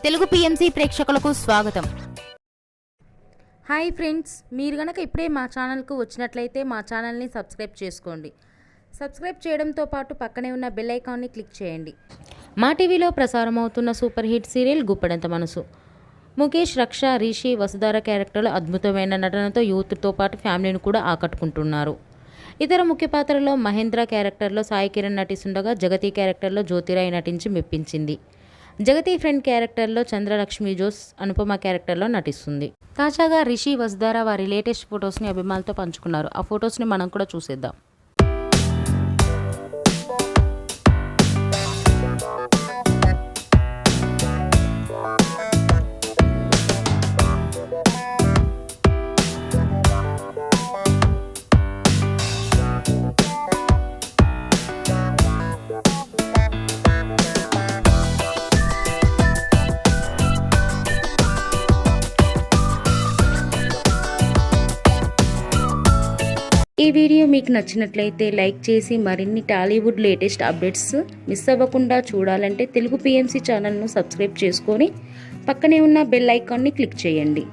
Telugu PMC ప్రేక్షకులకు స్వాగతం. Hi friends, మీరు గనక ఇప్పుడే మా ఛానల్కు వచ్చినట్లయితే మా ఛానల్ని సబ్స్క్రైబ్ చేసుకోండి. సబ్స్క్రైబ్ చేయడంతో పాటు పక్కనే ఉన్న బెల్ ఐకాన్ని క్లిక్ చేయండి. మా టీవీలో ప్రసారం అవుతున్న సూపర్ హిట్ సీరియల్ గుప్పెడంత మనసు. ముఖేష్, రక్ష, రిషి, వసుధార క్యారెక్టర్లు అద్భుతమైన నటనతో యూత్తో పాటు ఫ్యామిలీని కూడా ఆకట్టుకుంటున్నారు. ఇతర ముఖ్య పాత్రలో మహేంద్ర క్యారెక్టర్లో సాయి కిరణ్ నటిస్తుండగా జగతి క్యారెక్టర్లో జ్యోతిరాయ్ నటించి మెప్పించింది. జగతి ఫ్రెండ్ క్యారెక్టర్లో చంద్రలక్ష్మి జోస్ అనుపమ క్యారెక్టర్లో నటిస్తుంది. తాజాగా రిషి, వసుధార వారి లేటెస్ట్ ఫొటోస్ని అభిమానులతో పంచుకున్నారు. ఆ ఫొటోస్ని మనం కూడా చూసేద్దాం. ఈ వీడియో మీకు నచ్చినట్లయితే లైక్ చేసి మరిన్ని టాలీవుడ్ లేటెస్ట్ అప్డేట్స్ మిస్ అవ్వకుండా చూడాలంటే తెలుగు పిఎంసి ఛానల్ను సబ్స్క్రైబ్ చేసుకొని పక్కనే ఉన్న బెల్ ఐకాన్ని క్లిక్ చేయండి.